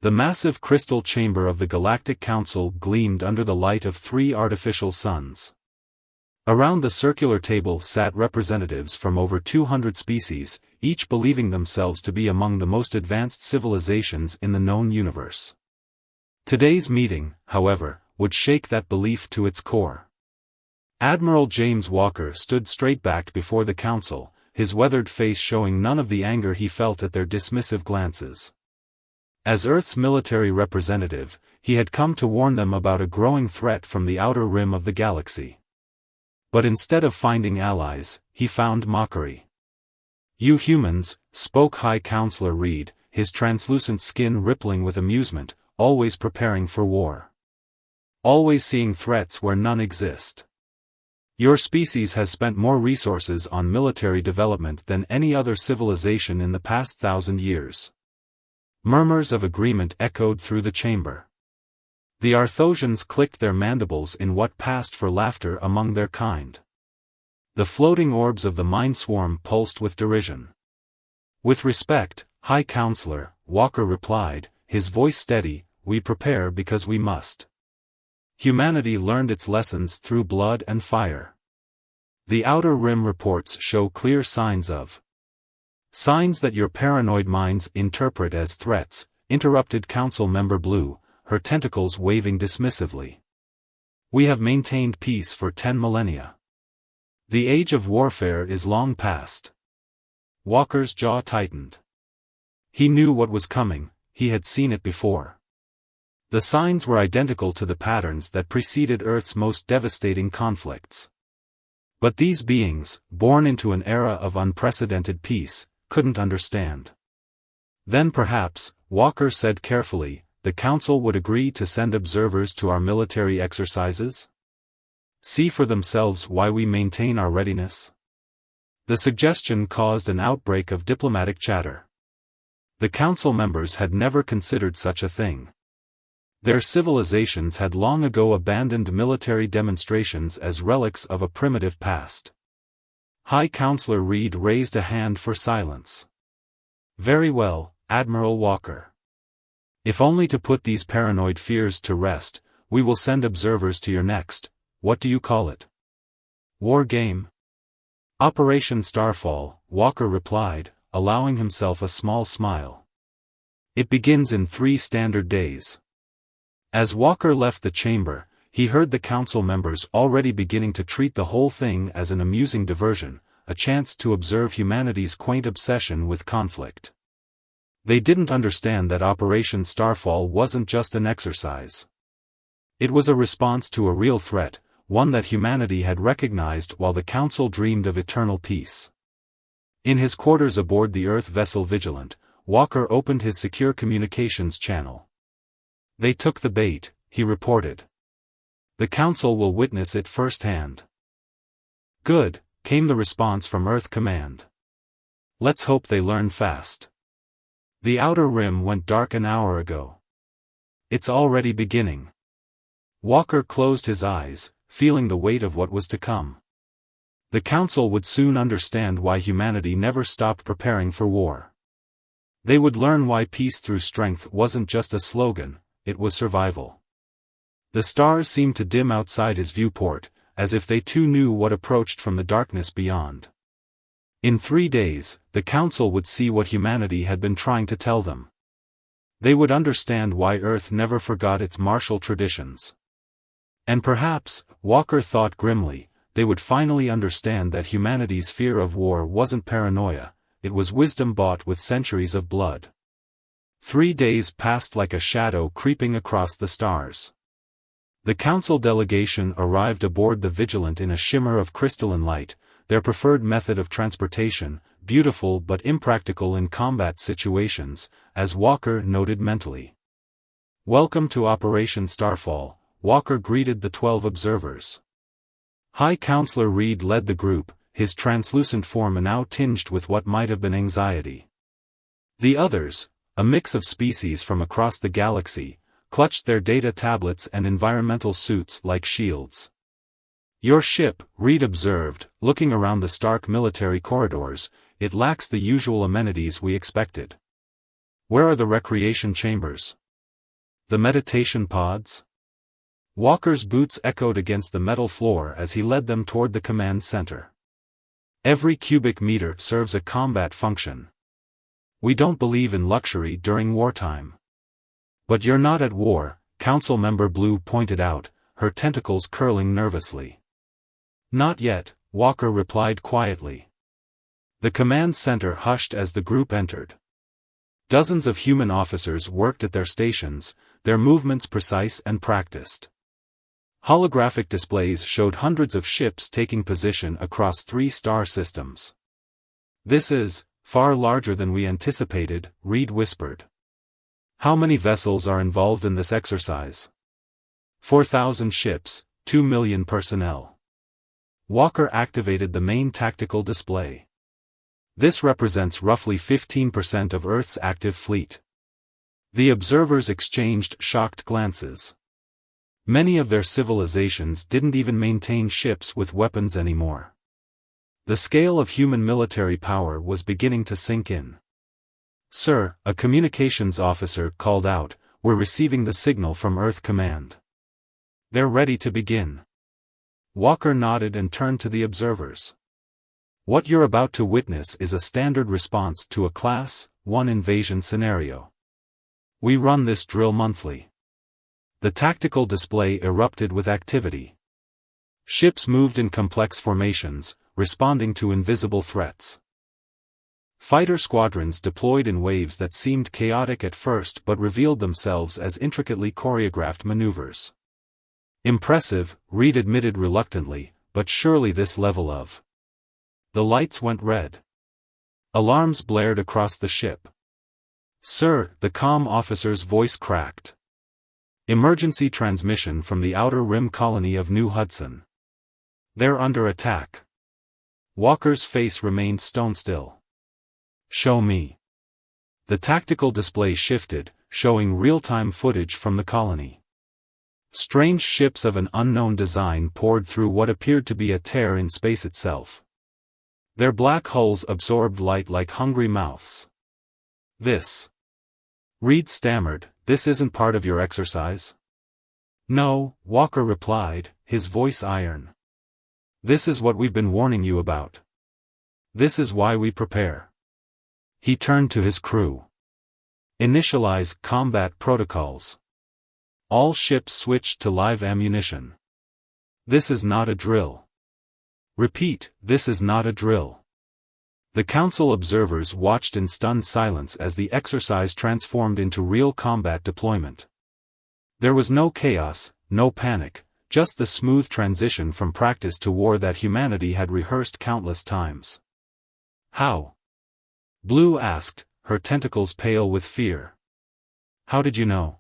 The massive crystal chamber of the Galactic Council gleamed under the light of 3 artificial suns. Around the circular table sat representatives from over 200 species, each believing themselves to be among the most advanced civilizations in the known universe. Today's meeting, however, would shake that belief to its core. Admiral James Walker stood straight back before the council, his weathered face showing none of the anger he felt at their dismissive glances. As Earth's military representative, he had come to warn them about a growing threat from the outer rim of the galaxy. But instead of finding allies, he found mockery. "You humans," spoke High Counselor Reed, his translucent skin rippling with amusement, "always preparing for war. Always seeing threats where none exist. Your species has spent more resources on military development than any other civilization in the past 1,000 years. Murmurs of agreement echoed through the chamber. The Arthosians clicked their mandibles in what passed for laughter among their kind. The floating orbs of the Mind Swarm pulsed with derision. "With respect, High Counselor," Walker replied, his voice steady, "we prepare because we must. Humanity learned its lessons through blood and fire. The Outer Rim reports show clear signs that your paranoid minds interpret as threats," interrupted Council Member Blue, her tentacles waving dismissively. "We have maintained peace for 10 millennia. The age of warfare is long past." Walker's jaw tightened. He knew what was coming, he had seen it before. The signs were identical to the patterns that preceded Earth's most devastating conflicts. But these beings, born into an era of unprecedented peace, couldn't understand. "Then perhaps," Walker said carefully, "the Council would agree to send observers to our military exercises? See for themselves why we maintain our readiness." The suggestion caused an outbreak of diplomatic chatter. The Council members had never considered such a thing. Their civilizations had long ago abandoned military demonstrations as relics of a primitive past. High Counselor Reed raised a hand for silence. "Very well, Admiral Walker. If only to put these paranoid fears to rest, we will send observers to your next, what do you call it? War game?" "Operation Starfall," Walker replied, allowing himself a small smile. "It begins in 3 standard days." As Walker left the chamber, he heard the council members already beginning to treat the whole thing as an amusing diversion, a chance to observe humanity's quaint obsession with conflict. They didn't understand that Operation Starfall wasn't just an exercise. It was a response to a real threat, one that humanity had recognized while the council dreamed of eternal peace. In his quarters aboard the Earth vessel Vigilant, Walker opened his secure communications channel. "They took the bait," he reported. "The Council will witness it firsthand." "Good," came the response from Earth Command. "Let's hope they learn fast. The Outer Rim went dark an hour ago. It's already beginning." Walker closed his eyes, feeling the weight of what was to come. The Council would soon understand why humanity never stopped preparing for war. They would learn why peace through strength wasn't just a slogan, it was survival. The stars seemed to dim outside his viewport, as if they too knew what approached from the darkness beyond. In 3 days, the Council would see what humanity had been trying to tell them. They would understand why Earth never forgot its martial traditions. And perhaps, Walker thought grimly, they would finally understand that humanity's fear of war wasn't paranoia, it was wisdom bought with centuries of blood. 3 days passed like a shadow creeping across the stars. The Council delegation arrived aboard the Vigilant in a shimmer of crystalline light, their preferred method of transportation, beautiful but impractical in combat situations, as Walker noted mentally. "Welcome to Operation Starfall," Walker greeted the 12 observers. High Counselor Reed led the group, his translucent form now tinged with what might have been anxiety. The others, a mix of species from across the galaxy, clutched their data tablets and environmental suits like shields. "Your ship," Reed observed, looking around the stark military corridors, "it lacks the usual amenities we expected. Where are the recreation chambers?" The meditation pods? Walker's boots echoed against the metal floor as he led them toward the command center. Every cubic meter serves a combat function. We don't believe in luxury during wartime. But you're not at war, Council Member Blue pointed out, her tentacles curling nervously. Not yet, Walker replied quietly. The command center hushed as the group entered. Dozens of human officers worked at their stations, their movements precise and practiced. Holographic displays showed hundreds of ships taking position across 3 star systems. "This is far larger than we anticipated," Reed whispered. "How many vessels are involved in this exercise?" 4,000 ships, 2 million personnel. Walker activated the main tactical display. This represents roughly 15% of Earth's active fleet. The observers exchanged shocked glances. Many of their civilizations didn't even maintain ships with weapons anymore. The scale of human military power was beginning to sink in. "Sir," a communications officer called out, "we're receiving the signal from Earth Command. They're ready to begin." Walker nodded and turned to the observers. "What you're about to witness is a standard response to a Class 1 invasion scenario. We run this drill monthly." The tactical display erupted with activity. Ships moved in complex formations, responding to invisible threats. Fighter squadrons deployed in waves that seemed chaotic at first but revealed themselves as intricately choreographed maneuvers. "Impressive," Reed admitted reluctantly, "but surely this level of..." The lights went red. Alarms blared across the ship. "Sir," the comm officer's voice cracked. "Emergency transmission from the Outer Rim colony of New Hudson. They're under attack." Walker's face remained stone still. "Show me." The tactical display shifted, showing real-time footage from the colony. Strange ships of an unknown design poured through what appeared to be a tear in space itself. Their black hulls absorbed light like hungry mouths. "This..." Reed stammered, "this isn't part of your exercise?" "No," Walker replied, his voice iron. "This is what we've been warning you about. This is why we prepare." He turned to his crew. "Initialize combat protocols." All ships switched to live ammunition. "This is not a drill." "Repeat, this is not a drill." The Council observers watched in stunned silence as the exercise transformed into real combat deployment. There was no chaos, no panic, just the smooth transition from practice to war that humanity had rehearsed countless times. "How?" Blue asked, her tentacles pale with fear. "How did you know?"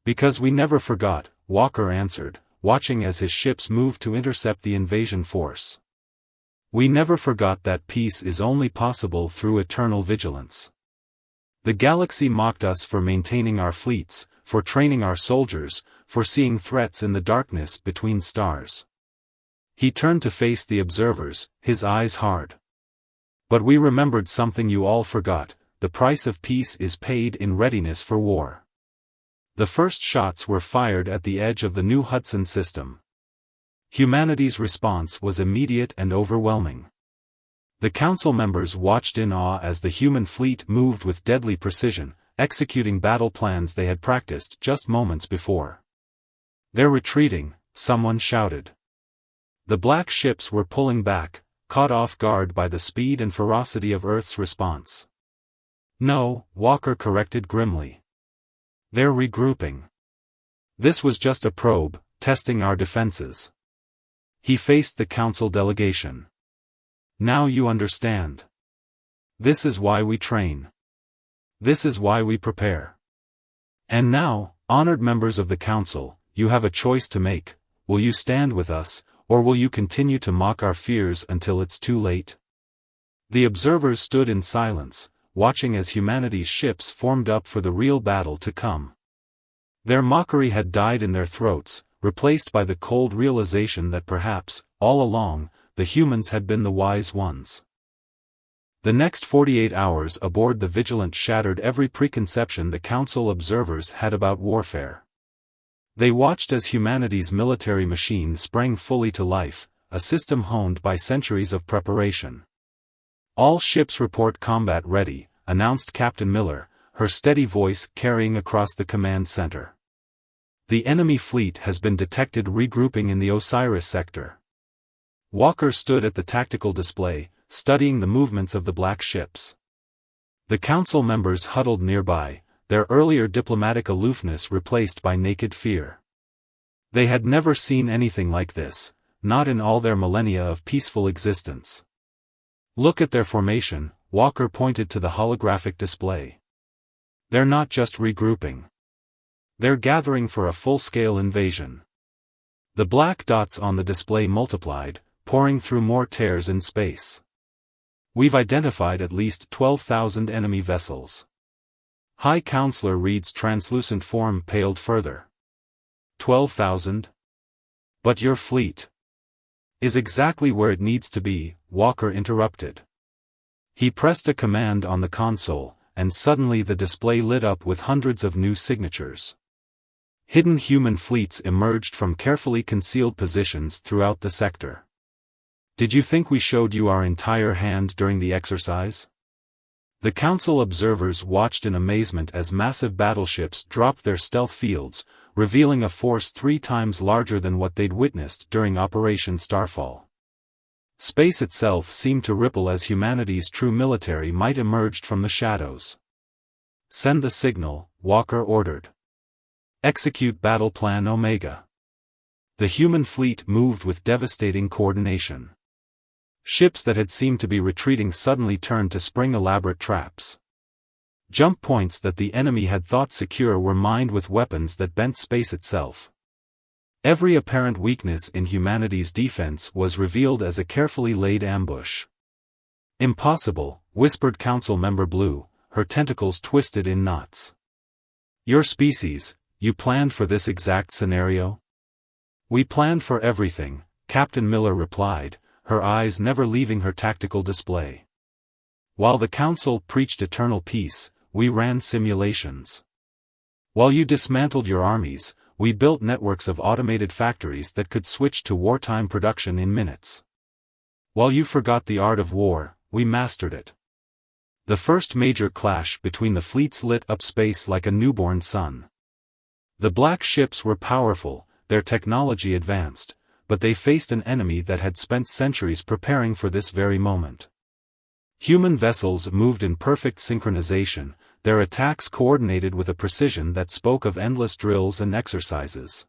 "Because we never forgot," Walker answered, watching as his ships moved to intercept the invasion force. "We never forgot that peace is only possible through eternal vigilance. The galaxy mocked us for maintaining our fleets, for training our soldiers, for seeing threats in the darkness between stars." He turned to face the observers, his eyes hard. "But we remembered something you all forgot: the price of peace is paid in readiness for war." The first shots were fired at the edge of the New Hudson system. Humanity's response was immediate and overwhelming. The Council members watched in awe as the human fleet moved with deadly precision, executing battle plans they had practiced just moments before. "They're retreating," someone shouted. The black ships were pulling back, caught off guard by the speed and ferocity of Earth's response. "No," Walker corrected grimly. "They're regrouping. This was just a probe, testing our defenses." He faced the Council delegation. "Now you understand. This is why we train. This is why we prepare. And now, honored members of the Council, you have a choice to make: will you stand with us, or will you continue to mock our fears until it's too late?" The observers stood in silence, watching as humanity's ships formed up for the real battle to come. Their mockery had died in their throats, replaced by the cold realization that perhaps, all along, the humans had been the wise ones. The next 48 hours aboard the Vigilant shattered every preconception the Council observers had about warfare. They watched as humanity's military machine sprang fully to life, a system honed by centuries of preparation. "All ships report combat ready," announced Captain Miller, her steady voice carrying across the command center. "The enemy fleet has been detected regrouping in the Osiris sector." Walker stood at the tactical display, studying the movements of the black ships. The council members huddled nearby, their earlier diplomatic aloofness replaced by naked fear. They had never seen anything like this, not in all their millennia of peaceful existence. "Look at their formation," Walker pointed to the holographic display. "They're not just regrouping. They're gathering for a full-scale invasion." The black dots on the display multiplied, pouring through more tears in space. "We've identified at least 12,000 enemy vessels." High Counselor Reed's translucent form paled further. 12,000? "But your fleet is exactly where it needs to be," Walker interrupted. He pressed a command on the console, and suddenly the display lit up with hundreds of new signatures. Hidden human fleets emerged from carefully concealed positions throughout the sector. "Did you think we showed you our entire hand during the exercise?" The Council observers watched in amazement as massive battleships dropped their stealth fields, revealing a force 3 times larger than what they'd witnessed during Operation Starfall. Space itself seemed to ripple as humanity's true military might emerged from the shadows. "Send the signal," Walker ordered. "Execute Battle Plan Omega." The human fleet moved with devastating coordination. Ships that had seemed to be retreating suddenly turned to spring elaborate traps. Jump points that the enemy had thought secure were mined with weapons that bent space itself. Every apparent weakness in humanity's defense was revealed as a carefully laid ambush. "Impossible," whispered Council Member Blue, her tentacles twisted in knots. "Your species, you planned for this exact scenario?" "We planned for everything," Captain Miller replied, her eyes never leaving her tactical display. "While the Council preached eternal peace, we ran simulations. While you dismantled your armies, we built networks of automated factories that could switch to wartime production in minutes. While you forgot the art of war, we mastered it." The first major clash between the fleets lit up space like a newborn sun. The black ships were powerful, their technology advanced, but they faced an enemy that had spent centuries preparing for this very moment. Human vessels moved in perfect synchronization, their attacks coordinated with a precision that spoke of endless drills and exercises.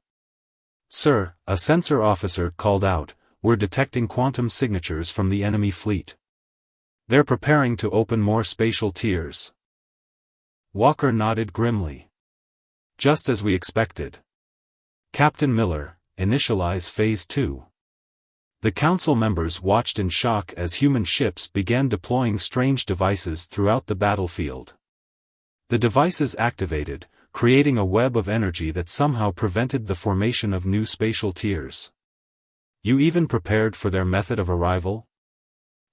"Sir," a sensor officer called out, "we're detecting quantum signatures from the enemy fleet. They're preparing to open more spatial tiers." Walker nodded grimly. "Just as we expected. Captain Miller, initialize Phase 2. The council members watched in shock as human ships began deploying strange devices throughout the battlefield. The devices activated, creating a web of energy that somehow prevented the formation of new spatial tiers. "You even prepared for their method of arrival?"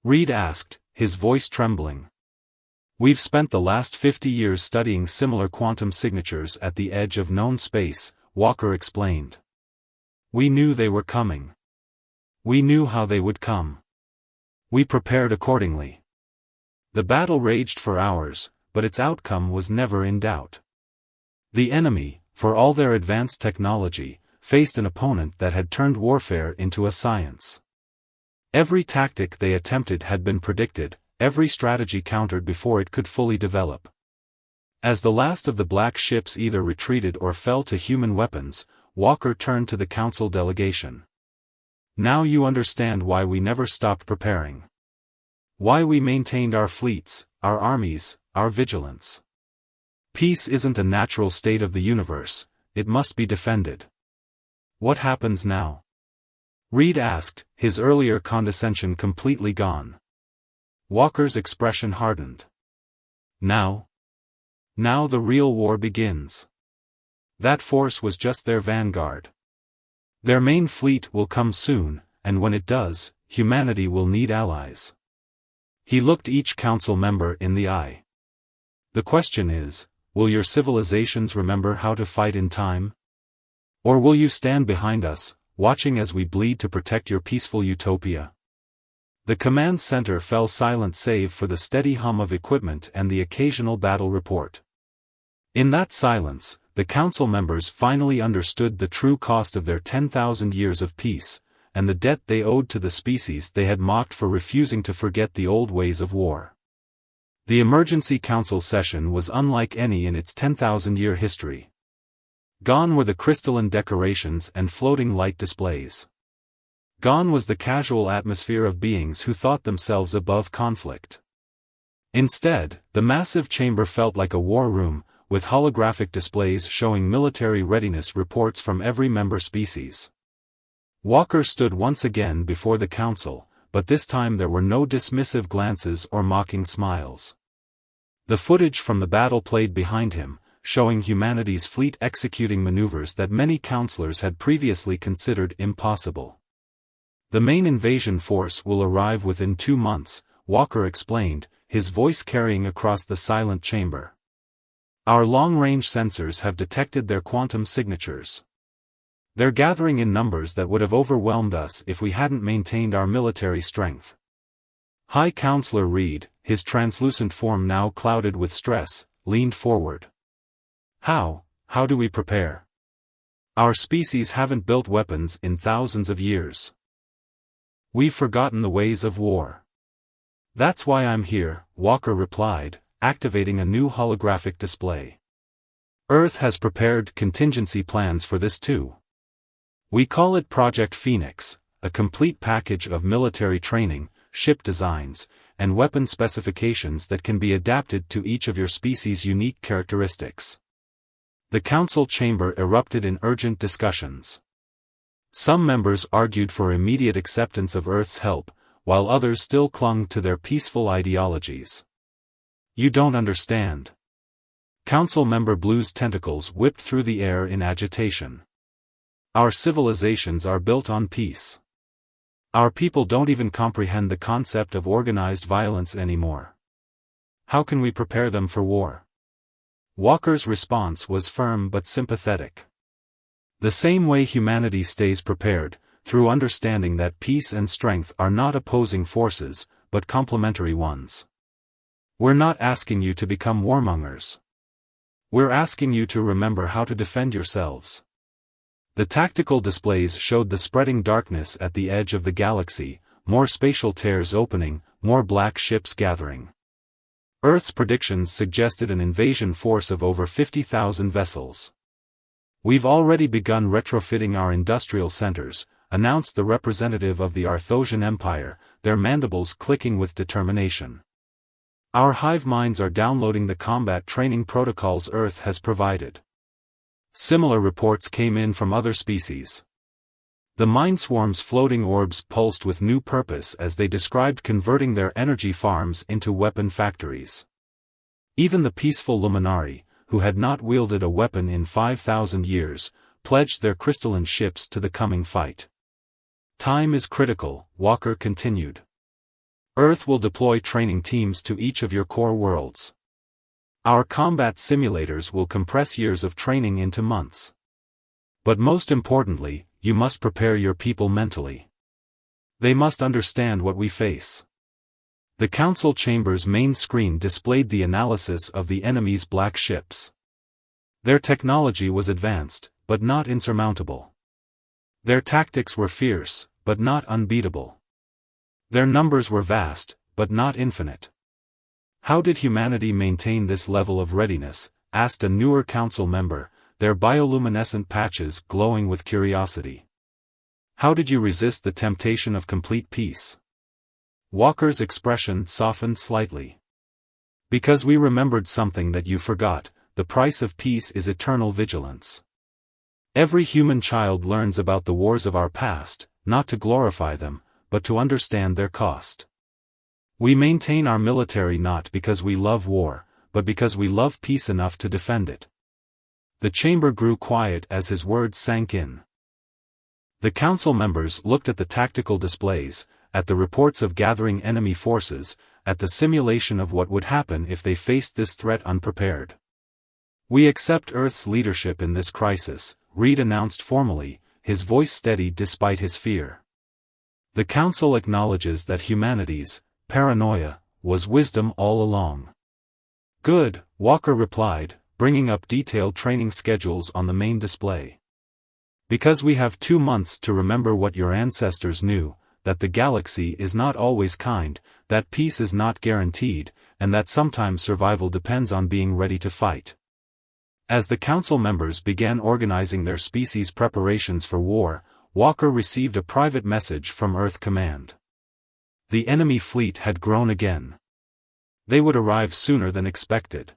Reed asked, his voice trembling. "We've spent the last 50 years studying similar quantum signatures at the edge of known space," Walker explained. "We knew they were coming. We knew how they would come. We prepared accordingly." The battle raged for hours, but its outcome was never in doubt. The enemy, for all their advanced technology, faced an opponent that had turned warfare into a science. Every tactic they attempted had been predicted, every strategy countered before it could fully develop. As the last of the black ships either retreated or fell to human weapons, Walker turned to the council delegation. "Now you understand why we never stopped preparing. Why we maintained our fleets, our armies, our vigilance. Peace isn't a natural state of the universe, it must be defended." "What happens now?" Reed asked, his earlier condescension completely gone. Walker's expression hardened. Now the real war begins. That force was just their vanguard. Their main fleet will come soon, and when it does, humanity will need allies. He looked each council member in the eye. The question is, will your civilizations remember how to fight in time? Or will you stand behind us, watching as we bleed to protect your peaceful utopia? The command center fell silent save for the steady hum of equipment and the occasional battle report. In that silence, the council members finally understood the true cost of their 10,000 years of peace, and the debt they owed to the species they had mocked for refusing to forget the old ways of war. The emergency council session was unlike any in its 10,000-year history. Gone were the crystalline decorations and floating light displays. Gone was the casual atmosphere of beings who thought themselves above conflict. Instead, the massive chamber felt like a war room, with holographic displays showing military readiness reports from every member species. Walker stood once again before the council, but this time there were no dismissive glances or mocking smiles. The footage from the battle played behind him, showing humanity's fleet executing maneuvers that many counselors had previously considered impossible. The main invasion force will arrive within 2 months, Walker explained, his voice carrying across the silent chamber. Our long-range sensors have detected their quantum signatures. They're gathering in numbers that would have overwhelmed us if we hadn't maintained our military strength. High Counselor Reed, his translucent form now clouded with stress, leaned forward. How do we prepare? Our species haven't built weapons in thousands of years. We've forgotten the ways of war. That's why I'm here, Walker replied, activating a new holographic display. Earth has prepared contingency plans for this too. We call it Project Phoenix, a complete package of military training, ship designs, and weapon specifications that can be adapted to each of your species' unique characteristics. The council chamber erupted in urgent discussions. Some members argued for immediate acceptance of Earth's help, while others still clung to their peaceful ideologies. You don't understand. Council Member Blue's tentacles whipped through the air in agitation. Our civilizations are built on peace. Our people don't even comprehend the concept of organized violence anymore. How can we prepare them for war? Walker's response was firm but sympathetic. The same way humanity stays prepared, through understanding that peace and strength are not opposing forces, but complementary ones. We're not asking you to become warmongers. We're asking you to remember how to defend yourselves. The tactical displays showed the spreading darkness at the edge of the galaxy, more spatial tears opening, more black ships gathering. Earth's predictions suggested an invasion force of over 50,000 vessels. We've already begun retrofitting our industrial centers, announced the representative of the Arthosian Empire, their mandibles clicking with determination. Our hive minds are downloading the combat training protocols Earth has provided. Similar reports came in from other species. The mind swarm's floating orbs pulsed with new purpose as they described converting their energy farms into weapon factories. Even the peaceful Luminari, who had not wielded a weapon in 5,000 years, pledged their crystalline ships to the coming fight. Time is critical, Walker continued. Earth will deploy training teams to each of your core worlds. Our combat simulators will compress years of training into months. But most importantly, you must prepare your people mentally. They must understand what we face. The council chamber's main screen displayed the analysis of the enemy's black ships. Their technology was advanced, but not insurmountable. Their tactics were fierce, but not unbeatable. Their numbers were vast, but not infinite. How did humanity maintain this level of readiness? Asked a newer council member, their bioluminescent patches glowing with curiosity. How did you resist the temptation of complete peace? Walker's expression softened slightly. Because we remembered something that you forgot, the price of peace is eternal vigilance. Every human child learns about the wars of our past, not to glorify them, but to understand their cost. We maintain our military not because we love war, but because we love peace enough to defend it. The chamber grew quiet as his words sank in. The council members looked at the tactical displays, at the reports of gathering enemy forces, at the simulation of what would happen if they faced this threat unprepared. "We accept Earth's leadership in this crisis," Reed announced formally, his voice steady despite his fear. "The Council acknowledges that humanity's paranoia was wisdom all along." "Good," Walker replied, bringing up detailed training schedules on the main display. "Because we have 2 months to remember what your ancestors knew, that the galaxy is not always kind, that peace is not guaranteed, and that sometimes survival depends on being ready to fight." As the Council members began organizing their species' preparations for war, Walker received a private message from Earth Command. The enemy fleet had grown again. They would arrive sooner than expected.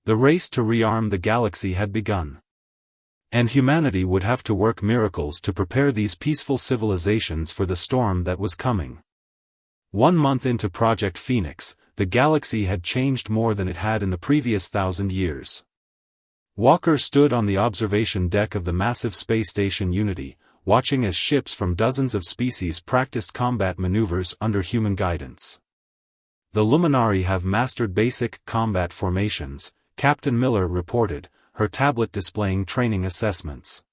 The race to rearm the galaxy had begun. And humanity would have to work miracles to prepare these peaceful civilizations for the storm that was coming. 1 month into Project Phoenix, the galaxy had changed more than it had in the previous 1,000 years. Walker stood on the observation deck of the massive space station Unity, watching as ships from dozens of species practiced combat maneuvers under human guidance. "The Luminari have mastered basic combat formations," Captain Miller reported, her tablet displaying training assessments.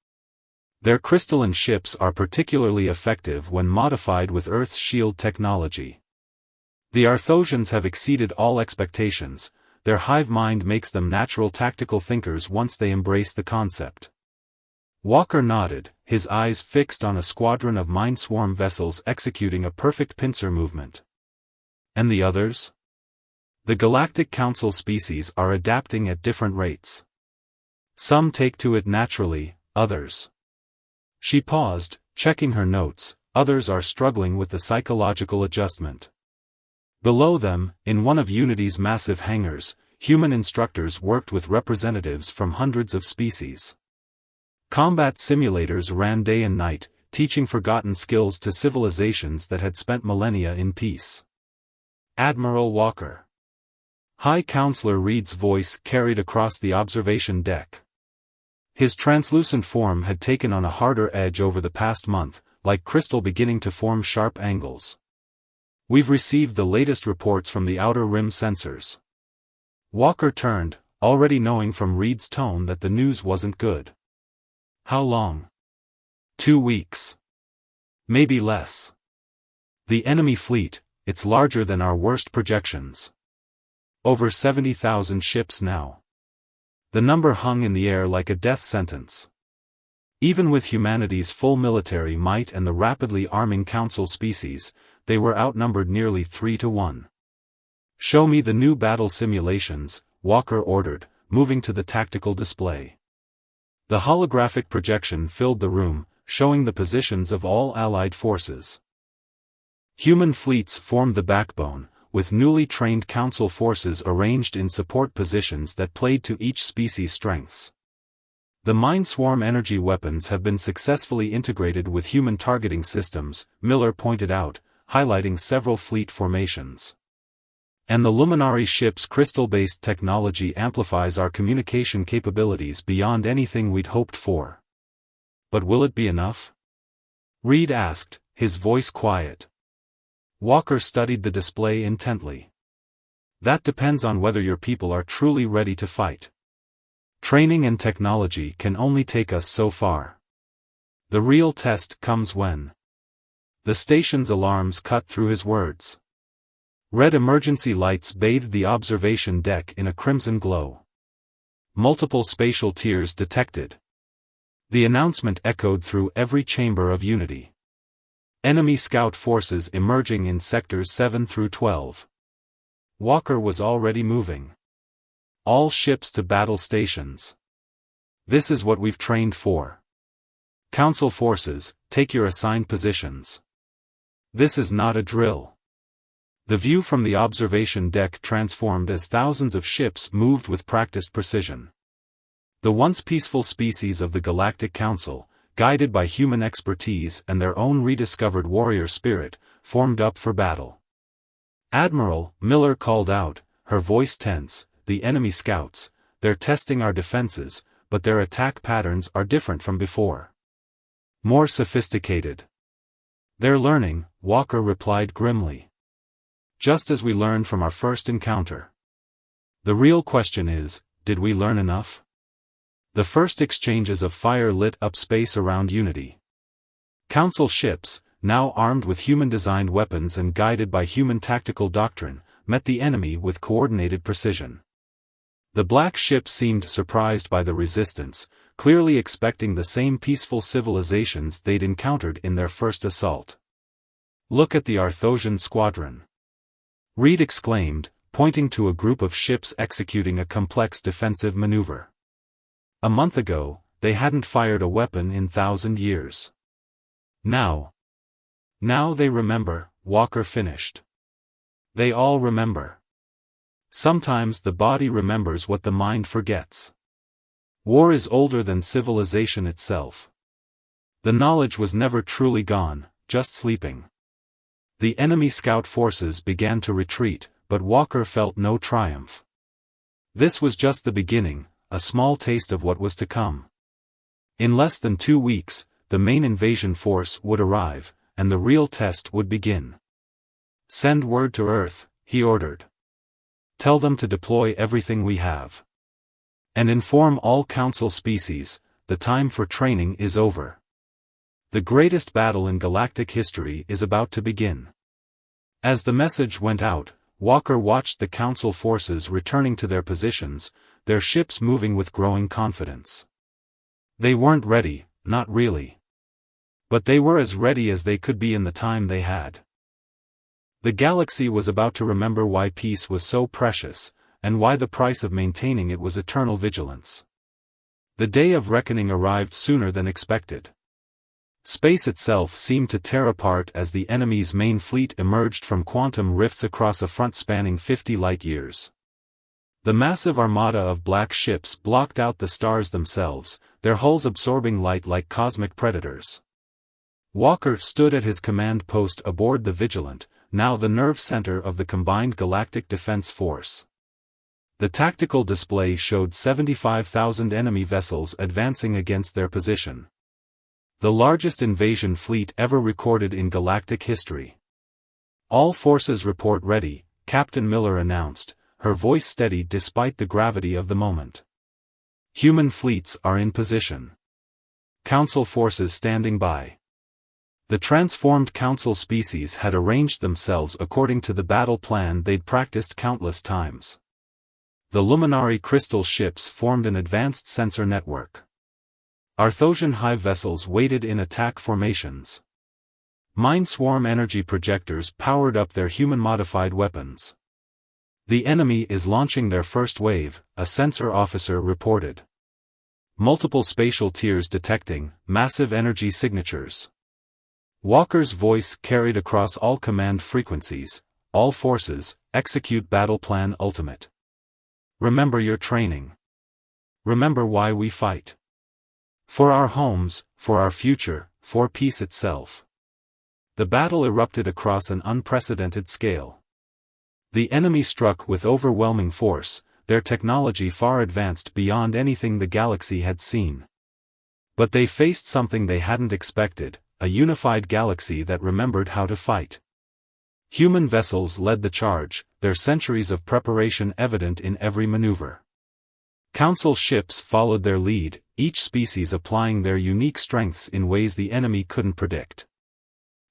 "Their crystalline ships are particularly effective when modified with Earth's shield technology. The Arthosians have exceeded all expectations. Their hive mind makes them natural tactical thinkers once they embrace the concept." Walker nodded, his eyes fixed on a squadron of mind swarm vessels executing a perfect pincer movement. "And the others?" "The Galactic Council species are adapting at different rates. Some take to it naturally, others." She paused, checking her notes, "Others are struggling with the psychological adjustment." Below them, in one of Unity's massive hangars, human instructors worked with representatives from hundreds of species. Combat simulators ran day and night, teaching forgotten skills to civilizations that had spent millennia in peace. "Admiral Walker." High Counselor Reed's voice carried across the observation deck. His translucent form had taken on a harder edge over the past month, like crystal beginning to form sharp angles. "We've received the latest reports from the outer rim sensors." Walker turned, already knowing from Reed's tone that the news wasn't good. "How long?" 2 weeks. Maybe less. The enemy fleet, it's larger than our worst projections. Over 70,000 ships now. The number hung in the air like a death sentence. Even with humanity's full military might and the rapidly arming Council species, they were outnumbered nearly 3 to 1. "Show me the new battle simulations," Walker ordered, moving to the tactical display. The holographic projection filled the room, showing the positions of all Allied forces. Human fleets formed the backbone, with newly trained Council forces arranged in support positions that played to each species' strengths. The Mind Swarm energy weapons have been successfully integrated with human targeting systems, Miller pointed out, highlighting several fleet formations. "And the Luminari ship's crystal-based technology amplifies our communication capabilities beyond anything we'd hoped for." "But will it be enough?" Reed asked, his voice quiet. Walker studied the display intently. "That depends on whether your people are truly ready to fight. Training and technology can only take us so far. The real test comes when..." The station's alarms cut through his words. Red emergency lights bathed the observation deck in a crimson glow. Multiple spatial tiers detected. The announcement echoed through every chamber of Unity. Enemy scout forces emerging in sectors 7 through 12. Walker was already moving. "All ships to battle stations. This is what we've trained for. Council forces, take your assigned positions. This is not a drill." The view from the observation deck transformed as thousands of ships moved with practiced precision. The once peaceful species of the Galactic Council, guided by human expertise and their own rediscovered warrior spirit, formed up for battle. "Admiral," Miller called out, her voice tense, "the enemy scouts, they're testing our defenses, but their attack patterns are different from before. More sophisticated." "They're learning," Walker replied grimly. Just as we learned from our first encounter. The real question is, did we learn enough? The first exchanges of fire lit up space around Unity. Council ships, now armed with human-designed weapons and guided by human tactical doctrine, met the enemy with coordinated precision. The black ships seemed surprised by the resistance, clearly expecting the same peaceful civilizations they'd encountered in their first assault. "Look at the Arthosian squadron," Reed exclaimed, pointing to a group of ships executing a complex defensive maneuver. A month ago, they hadn't fired a weapon in 1,000 years. Now they remember, Walker finished. They all remember. Sometimes the body remembers what the mind forgets. War is older than civilization itself. The knowledge was never truly gone, just sleeping. The enemy scout forces began to retreat, but Walker felt no triumph. This was just the beginning, a small taste of what was to come. In less than 2 weeks, the main invasion force would arrive, and the real test would begin. "Send word to Earth," he ordered. "Tell them to deploy everything we have. And inform all Council species, the time for training is over. The greatest battle in galactic history is about to begin." As the message went out, Walker watched the Council forces returning to their positions, their ships moving with growing confidence. They weren't ready, not really. But they were as ready as they could be in the time they had. The galaxy was about to remember why peace was so precious, and why the price of maintaining it was eternal vigilance. The day of reckoning arrived sooner than expected. Space itself seemed to tear apart as the enemy's main fleet emerged from quantum rifts across a front spanning 50 light-years. The massive armada of black ships blocked out the stars themselves, their hulls absorbing light like cosmic predators. Walker stood at his command post aboard the Vigilant, now the nerve center of the combined Galactic Defense Force. The tactical display showed 75,000 enemy vessels advancing against their position. The largest invasion fleet ever recorded in galactic history. "All forces report ready," Captain Miller announced, her voice steady despite the gravity of the moment. "Human fleets are in position. Council forces standing by." The transformed Council species had arranged themselves according to the battle plan they'd practiced countless times. The luminary crystal ships formed an advanced sensor network. Arthosian hive vessels waited in attack formations. Mind swarm energy projectors powered up their human-modified weapons. "The enemy is launching their first wave," a sensor officer reported. "Multiple spatial tiers detecting, massive energy signatures." Walker's voice carried across all command frequencies. "All forces, execute battle plan ultimate. Remember your training. Remember why we fight. For our homes, for our future, for peace itself." The battle erupted across an unprecedented scale. The enemy struck with overwhelming force, their technology far advanced beyond anything the galaxy had seen. But they faced something they hadn't expected, a unified galaxy that remembered how to fight. Human vessels led the charge, their centuries of preparation evident in every maneuver. Council ships followed their lead, each species applying their unique strengths in ways the enemy couldn't predict.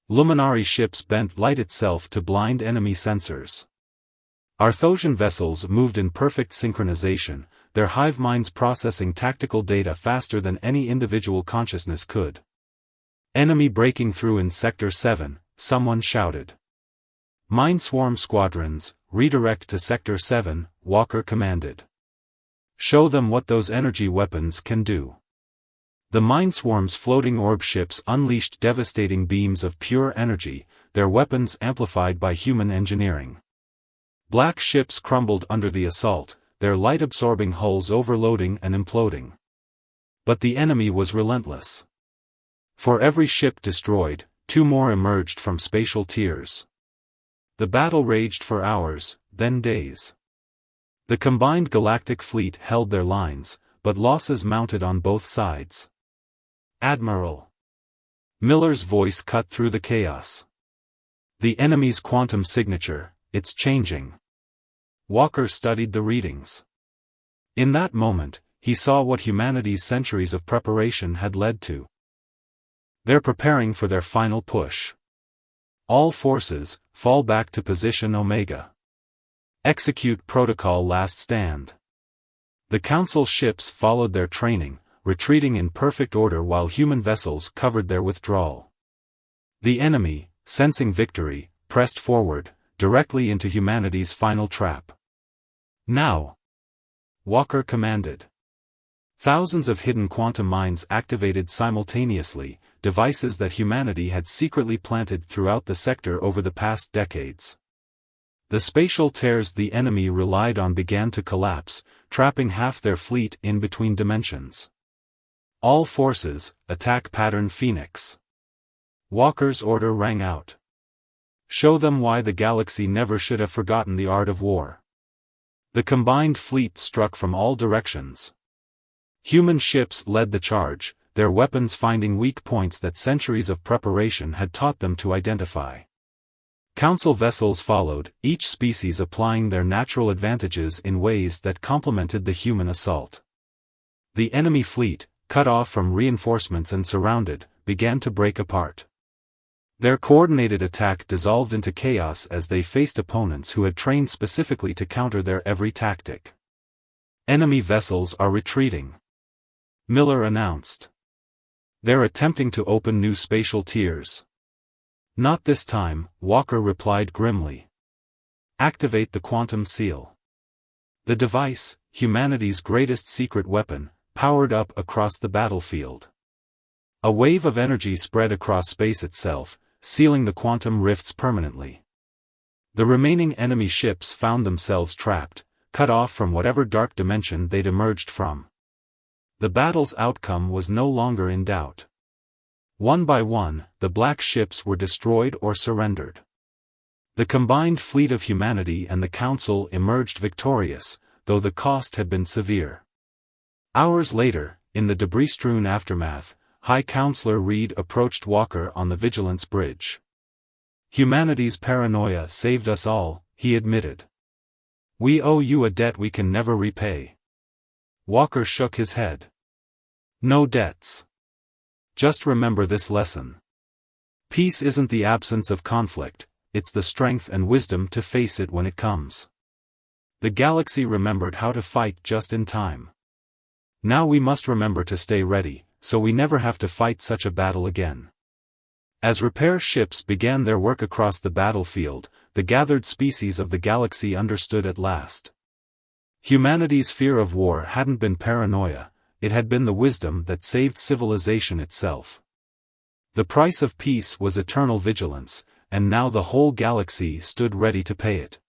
Luminary ships bent light itself to blind enemy sensors. Arthosian vessels moved in perfect synchronization, their hive minds processing tactical data faster than any individual consciousness could. "Enemy breaking through in Sector 7, someone shouted. "Mind swarm squadrons, redirect to Sector 7, Walker commanded. "Show them what those energy weapons can do." The mind swarm's floating orb ships unleashed devastating beams of pure energy, their weapons amplified by human engineering. Black ships crumbled under the assault, their light-absorbing hulls overloading and imploding. But the enemy was relentless. For every ship destroyed, 2 more emerged from spatial tiers. The battle raged for hours, then days. The combined galactic fleet held their lines, but losses mounted on both sides. "Admiral." Miller's voice cut through the chaos. "The enemy's quantum signature, it's changing. Walker studied the readings. In that moment, he saw what humanity's centuries of preparation had led to. They're preparing for their final push. All forces, fall back to position Omega. Execute protocol last stand. The Council ships followed their training, retreating in perfect order while human vessels covered their withdrawal. The enemy, sensing victory, pressed forward, directly into humanity's final trap. Now! Walker commanded. Thousands of hidden quantum mines activated simultaneously, devices that humanity had secretly planted throughout the sector over the past decades. The spatial tears the enemy relied on began to collapse, trapping half their fleet in between dimensions. All forces, attack pattern Phoenix. Walker's order rang out. Show them why the galaxy never should have forgotten the art of war. The combined fleet struck from all directions. Human ships led the charge, their weapons finding weak points that centuries of preparation had taught them to identify. Council vessels followed, each species applying their natural advantages in ways that complemented the human assault. The enemy fleet, cut off from reinforcements and surrounded, began to break apart. Their coordinated attack dissolved into chaos as they faced opponents who had trained specifically to counter their every tactic. Enemy vessels are retreating, Miller announced. They're attempting to open new spatial tiers. Not this time, Walker replied grimly. Activate the quantum seal. The device, humanity's greatest secret weapon, powered up across the battlefield. A wave of energy spread across space itself, sealing the quantum rifts permanently. The remaining enemy ships found themselves trapped, cut off from whatever dark dimension they'd emerged from. The battle's outcome was no longer in doubt. One by one, the black ships were destroyed or surrendered. The combined fleet of humanity and the Council emerged victorious, though the cost had been severe. Hours later, in the debris-strewn aftermath, High Counselor Reed approached Walker on the Vigilance Bridge. Humanity's paranoia saved us all, he admitted. We owe you a debt we can never repay. Walker shook his head. No debts. Just remember this lesson. Peace isn't the absence of conflict, it's the strength and wisdom to face it when it comes. The galaxy remembered how to fight just in time. Now we must remember to stay ready, so we never have to fight such a battle again. As repair ships began their work across the battlefield, the gathered species of the galaxy understood at last. Humanity's fear of war hadn't been paranoia, it had been the wisdom that saved civilization itself. The price of peace was eternal vigilance, and now the whole galaxy stood ready to pay it.